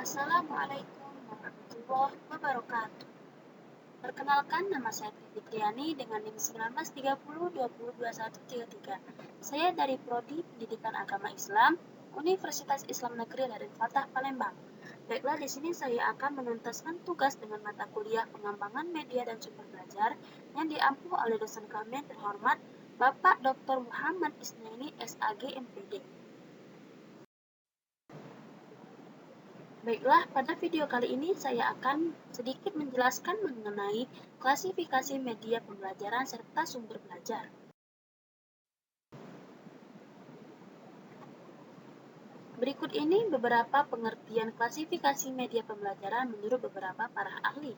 Assalamualaikum warahmatullahi wabarakatuh. Perkenalkan, nama saya Fitriani dengan NIM 1930202133. Saya dari Prodi Pendidikan Agama Islam, Universitas Islam Negeri Raden Fatah Palembang. Baiklah, di sini saya akan menuntaskan tugas dengan mata kuliah pengembangan media dan sumber belajar yang diampu oleh dosen kami yang terhormat Bapak Dr. Muhammad Isnaini SAG MPD. Baiklah, pada video kali ini saya akan sedikit menjelaskan mengenai klasifikasi media pembelajaran serta sumber belajar. Berikut ini beberapa pengertian klasifikasi media pembelajaran menurut beberapa para ahli.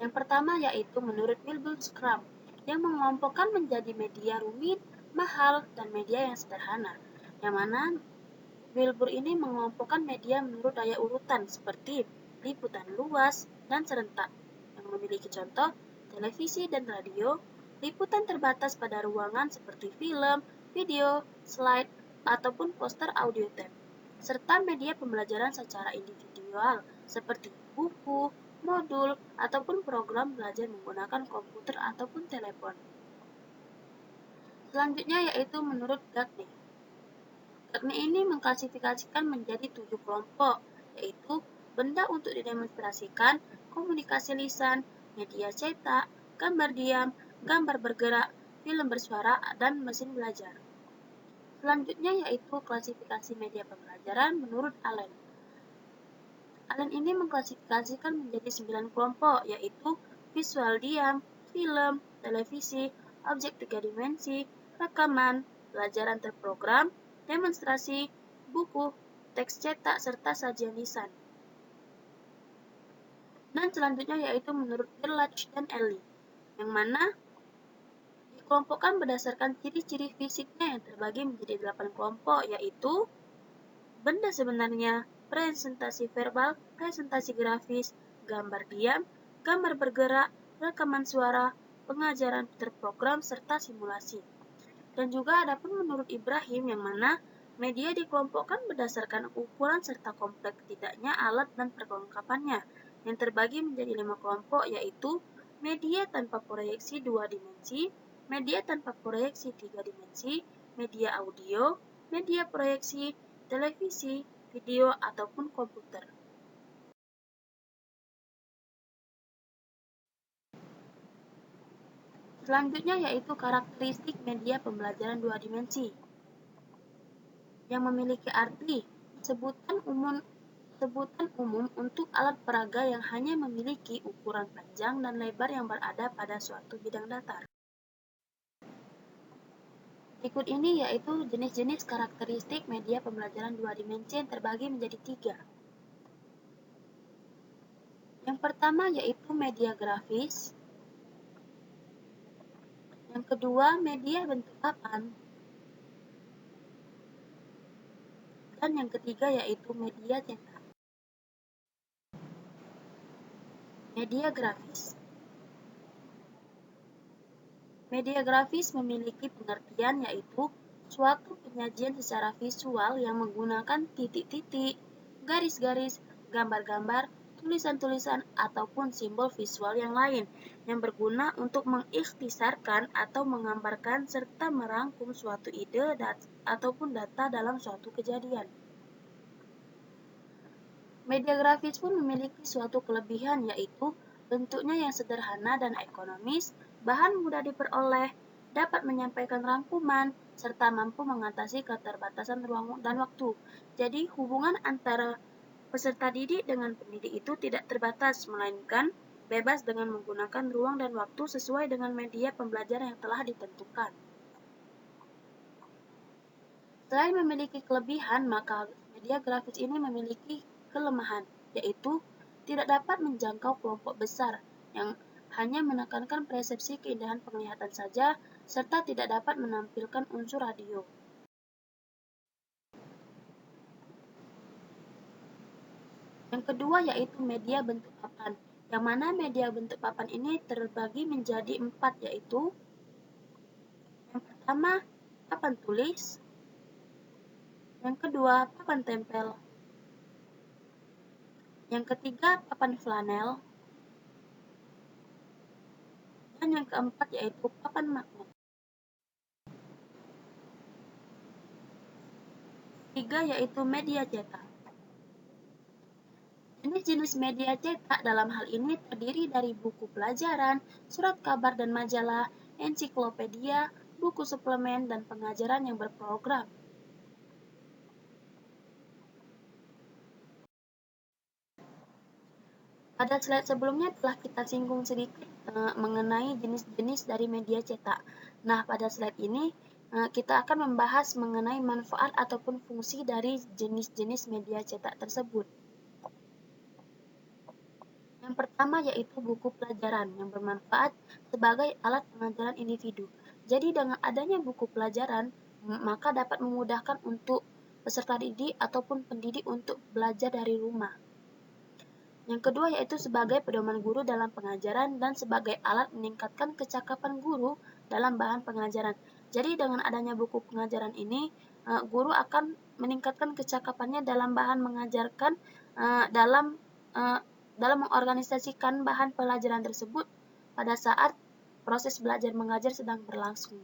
Yang pertama yaitu menurut Wilbur Schramm, yang mengelompokkan menjadi media rumit, mahal, dan media yang sederhana. Yang mana Wilbur ini mengelompokkan media menurut daya urutan seperti liputan luas dan serentak, yang memiliki contoh televisi dan radio, liputan terbatas pada ruangan seperti film, video, slide, ataupun poster audio tape, serta media pembelajaran secara individual seperti buku, modul, ataupun program belajar menggunakan komputer ataupun telepon. Selanjutnya yaitu menurut Gagne. Gagne ini mengklasifikasikan menjadi 7 kelompok, yaitu benda untuk didemonstrasikan, komunikasi lisan, media cetak, gambar diam, gambar bergerak, film bersuara, dan mesin belajar. Selanjutnya yaitu klasifikasi media pembelajaran menurut Allen. Allen ini mengklasifikasikan menjadi 9 kelompok, yaitu visual diam, film, televisi, objek 3 dimensi, rekaman, pelajaran terprogram, demonstrasi, buku, teks cetak, serta sajian lisan. Dan selanjutnya yaitu menurut Gerlach dan Ellie, yang mana dikelompokkan berdasarkan ciri-ciri fisiknya yang terbagi menjadi 8 kelompok, yaitu benda sebenarnya, presentasi verbal, presentasi grafis, gambar diam, gambar bergerak, rekaman suara, pengajaran terprogram, serta simulasi. Dan juga ada pun menurut Ibrahim yang mana media dikelompokkan berdasarkan ukuran serta kompleks tidaknya alat dan perlengkapannya, yang terbagi menjadi 5 kelompok, yaitu media tanpa proyeksi 2 dimensi, media tanpa proyeksi 3 dimensi, media audio, media proyeksi, televisi, video, ataupun komputer. Selanjutnya yaitu karakteristik media pembelajaran 2 dimensi, yang memiliki arti sebutan umum untuk alat peraga yang hanya memiliki ukuran panjang dan lebar yang berada pada suatu bidang datar. Berikut ini yaitu jenis-jenis karakteristik media pembelajaran 2 dimensi yang terbagi menjadi 3. Yang pertama yaitu media grafis, yang kedua media bentuk papan, dan yang ketiga yaitu media cetak. Media grafis. Media grafis memiliki pengertian yaitu suatu penyajian secara visual yang menggunakan titik-titik, garis-garis, gambar-gambar, tulisan-tulisan, ataupun simbol visual yang lain yang berguna untuk mengikhtisarkan atau menggambarkan serta merangkum suatu ide ataupun data dalam suatu kejadian. Media grafis pun memiliki suatu kelebihan yaitu bentuknya yang sederhana dan ekonomis, bahan mudah diperoleh, dapat menyampaikan rangkuman, serta mampu mengatasi keterbatasan ruang dan waktu. Jadi hubungan antara peserta didik dengan pendidik itu tidak terbatas, melainkan bebas dengan menggunakan ruang dan waktu sesuai dengan media pembelajaran yang telah ditentukan. Selain memiliki kelebihan, maka media grafis ini memiliki kelemahan, yaitu tidak dapat menjangkau kelompok besar yang hanya menekankan persepsi keindahan penglihatan saja, serta tidak dapat menampilkan unsur radio. Yang kedua yaitu media bentuk papan, yang mana media bentuk papan ini terbagi menjadi 4, yaitu yang pertama papan tulis, yang kedua papan tempel, Yang ketiga, papan flanel. Dan yang keempat yaitu papan magnet. Tiga yaitu media cetak. Jenis-jenis media cetak dalam hal ini terdiri dari buku pelajaran, surat kabar dan majalah, ensiklopedia, buku suplemen, dan pengajaran yang berprogram. Pada slide sebelumnya telah kita singgung sedikit mengenai jenis-jenis dari media cetak. Nah, pada slide ini kita akan membahas mengenai manfaat ataupun fungsi dari jenis-jenis media cetak tersebut. Yang pertama yaitu buku pelajaran yang bermanfaat sebagai alat pengajaran individu. Jadi dengan adanya buku pelajaran, maka dapat memudahkan untuk peserta didik ataupun pendidik untuk belajar dari rumah. Yang kedua yaitu sebagai pedoman guru dalam pengajaran dan sebagai alat meningkatkan kecakapan guru dalam bahan pengajaran. Jadi dengan adanya buku pengajaran ini, guru akan meningkatkan kecakapannya dalam bahan mengajarkan, dalam mengorganisasikan bahan pelajaran tersebut pada saat proses belajar mengajar sedang berlangsung.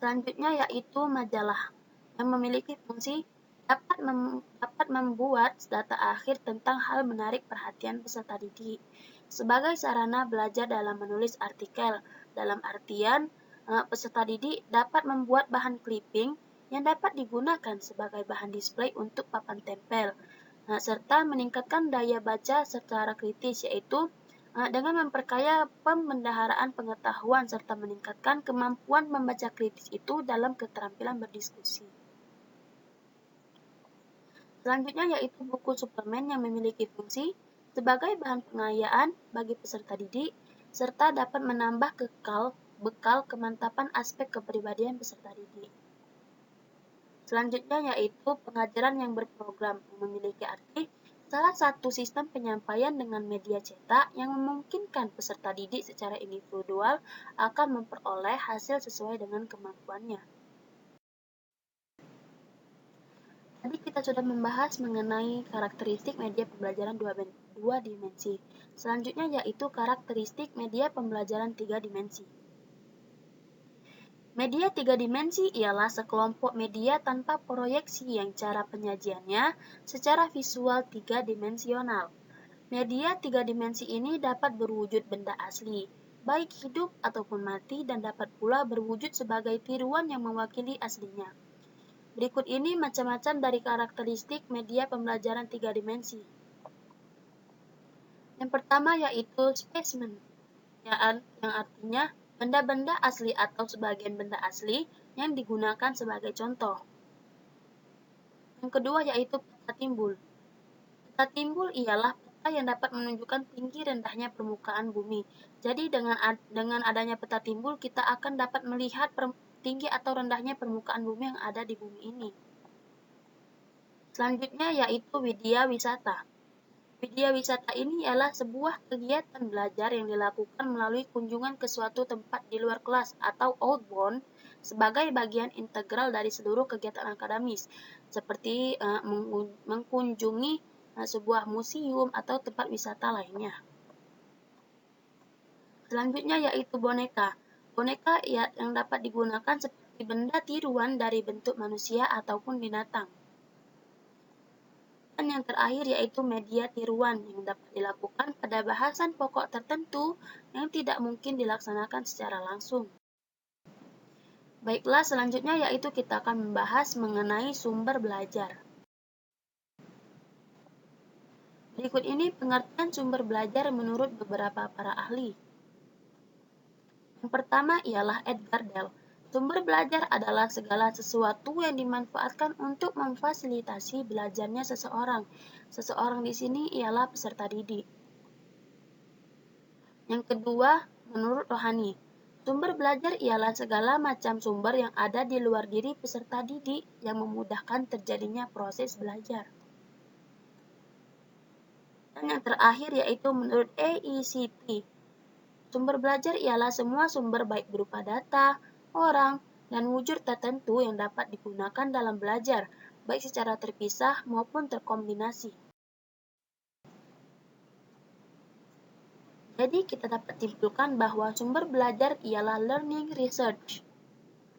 Selanjutnya yaitu majalah yang memiliki fungsi dapat membuat data akhir tentang hal menarik perhatian peserta didik sebagai sarana belajar dalam menulis artikel. Dalam artian, peserta didik dapat membuat bahan clipping yang dapat digunakan sebagai bahan display untuk papan tempel, serta meningkatkan daya baca secara kritis, yaitu dengan memperkaya pembendaharaan pengetahuan serta meningkatkan kemampuan membaca kritis itu dalam keterampilan berdiskusi. Selanjutnya yaitu buku suplemen yang memiliki fungsi sebagai bahan pengayaan bagi peserta didik serta dapat menambah bekal kemantapan aspek kepribadian peserta didik. Selanjutnya yaitu pengajaran yang berprogram yang memiliki arti salah satu sistem penyampaian dengan media cetak yang memungkinkan peserta didik secara individual akan memperoleh hasil sesuai dengan kemampuannya. Tadi kita sudah membahas mengenai karakteristik media pembelajaran dua dimensi. Selanjutnya yaitu karakteristik media pembelajaran tiga dimensi. Media tiga dimensi ialah sekelompok media tanpa proyeksi yang cara penyajiannya secara visual tiga dimensional. Media tiga dimensi ini dapat berwujud benda asli, baik hidup ataupun mati, dan dapat pula berwujud sebagai tiruan yang mewakili aslinya. Berikut ini macam-macam dari karakteristik media pembelajaran tiga dimensi. Yang pertama yaitu spesimen, yang artinya benda-benda asli atau sebagian benda asli yang digunakan sebagai contoh. Yang kedua yaitu peta timbul. Peta timbul ialah peta yang dapat menunjukkan tinggi rendahnya permukaan bumi. Jadi dengan adanya peta timbul kita akan dapat melihat tinggi atau rendahnya permukaan bumi yang ada di bumi ini. Selanjutnya yaitu widya wisata. Widya wisata ini ialah sebuah kegiatan belajar yang dilakukan melalui kunjungan ke suatu tempat di luar kelas atau outbound sebagai bagian integral dari seluruh kegiatan akademis, seperti mengunjungi sebuah museum atau tempat wisata lainnya. Selanjutnya yaitu boneka. Boneka yang dapat digunakan seperti benda tiruan dari bentuk manusia ataupun binatang. Dan yang terakhir yaitu media tiruan yang dapat dilakukan pada bahasan pokok tertentu yang tidak mungkin dilaksanakan secara langsung. Baiklah, selanjutnya yaitu kita akan membahas mengenai sumber belajar. Berikut ini pengertian sumber belajar menurut beberapa para ahli. Yang pertama ialah Edgar Dell. Sumber belajar adalah segala sesuatu yang dimanfaatkan untuk memfasilitasi belajarnya seseorang. Seseorang di sini ialah peserta didik. Yang kedua, menurut Rohani, sumber belajar ialah segala macam sumber yang ada di luar diri peserta didik yang memudahkan terjadinya proses belajar. Dan yang terakhir yaitu menurut AECT, sumber belajar ialah semua sumber baik berupa data, orang, dan wujud tertentu yang dapat digunakan dalam belajar, baik secara terpisah maupun terkombinasi. Jadi kita dapat simpulkan bahwa sumber belajar ialah learning research,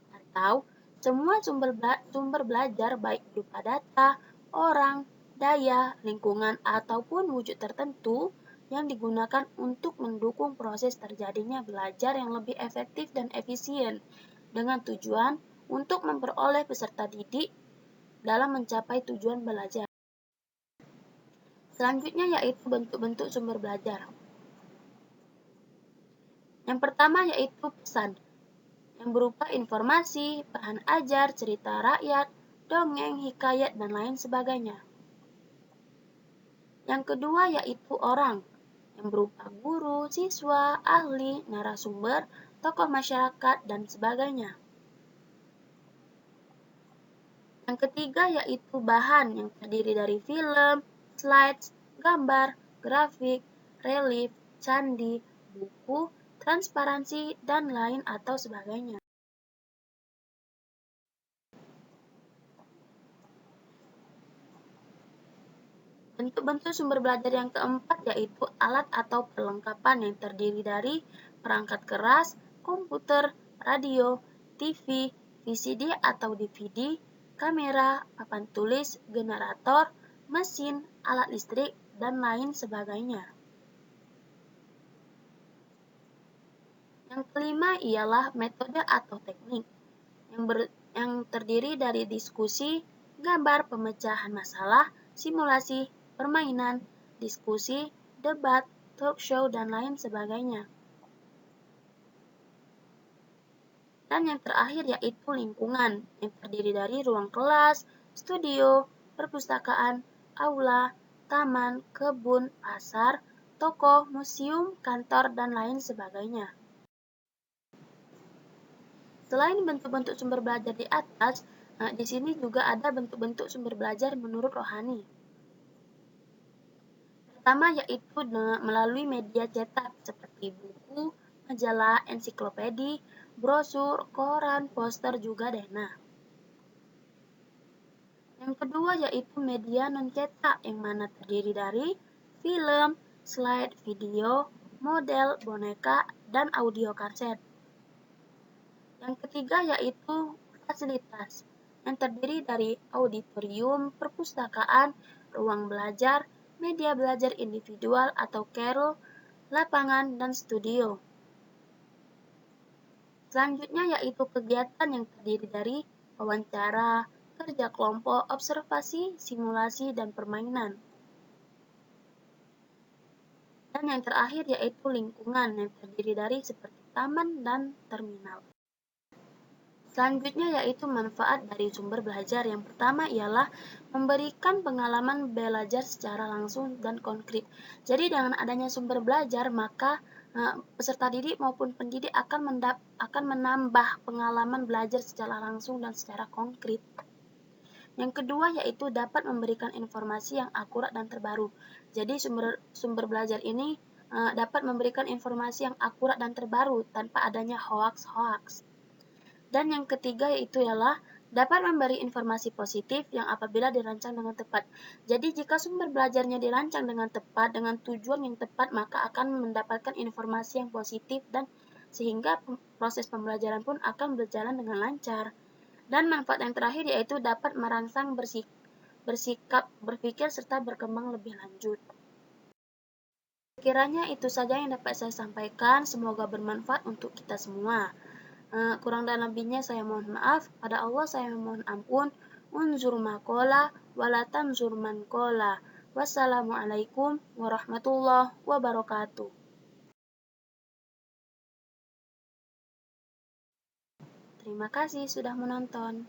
atau semua sumber belajar baik berupa data, orang, daya, lingkungan, ataupun wujud tertentu yang digunakan untuk mendukung proses terjadinya belajar yang lebih efektif dan efisien dengan tujuan untuk memperoleh peserta didik dalam mencapai tujuan belajar. Selanjutnya yaitu bentuk-bentuk sumber belajar. Yang pertama yaitu pesan, yang berupa informasi, bahan ajar, cerita rakyat, dongeng, hikayat, dan lain sebagainya. Yang kedua yaitu orang, yang berupa guru, siswa, ahli, narasumber, tokoh masyarakat, dan sebagainya. Yang ketiga yaitu bahan, yang terdiri dari film, slides, gambar, grafik, relief, candi, buku, transparansi, dan lain atau sebagainya. Bentuk-bentuk sumber belajar yang keempat yaitu alat atau perlengkapan yang terdiri dari perangkat keras, komputer, radio, TV, VCD atau DVD, kamera, papan tulis, generator, mesin, alat listrik, dan lain sebagainya. Yang kelima ialah metode atau teknik yang terdiri dari diskusi, gambar pemecahan masalah, simulasi, permainan, diskusi, debat, talk show, dan lain sebagainya. Dan yang terakhir yaitu lingkungan yang terdiri dari ruang kelas, studio, perpustakaan, aula, taman, kebun, pasar, toko, museum, kantor, dan lain sebagainya. Selain bentuk-bentuk sumber belajar di atas, di sini juga ada bentuk-bentuk sumber belajar menurut rohani. Pertama yaitu melalui media cetak seperti buku, majalah, ensiklopedi, brosur, koran, poster, juga dena. Yang kedua yaitu media non-cetak yang mana terdiri dari film, slide, video, model, boneka, dan audio kaset. Yang ketiga yaitu fasilitas yang terdiri dari auditorium, perpustakaan, ruang belajar, media belajar individual atau carol, lapangan, dan studio. Selanjutnya yaitu kegiatan yang terdiri dari wawancara, kerja kelompok, observasi, simulasi, dan permainan. Dan yang terakhir yaitu lingkungan yang terdiri dari seperti taman dan terminal. Selanjutnya yaitu manfaat dari sumber belajar. Yang pertama ialah memberikan pengalaman belajar secara langsung dan konkret. Jadi dengan adanya sumber belajar maka peserta didik maupun pendidik akan menambah pengalaman belajar secara langsung dan secara konkret. Yang kedua yaitu dapat memberikan informasi yang akurat dan terbaru. Jadi sumber belajar ini dapat memberikan informasi yang akurat dan terbaru tanpa adanya hoaks-hoaks. Dan yang ketiga yaitu ialah dapat memberi informasi positif yang apabila dirancang dengan tepat. Jadi jika sumber belajarnya dirancang dengan tepat, dengan tujuan yang tepat, maka akan mendapatkan informasi yang positif dan sehingga proses pembelajaran pun akan berjalan dengan lancar. Dan manfaat yang terakhir yaitu dapat merangsang bersikap, berpikir, serta berkembang lebih lanjut. Kiranya itu saja yang dapat saya sampaikan, semoga bermanfaat untuk kita semua. Kurang dan lebihnya saya mohon maaf. Pada Allah saya mohon ampun. Unzur makola walatan zurman kola. Wassalamualaikum warahmatullahi wabarakatuh. Terima kasih sudah menonton.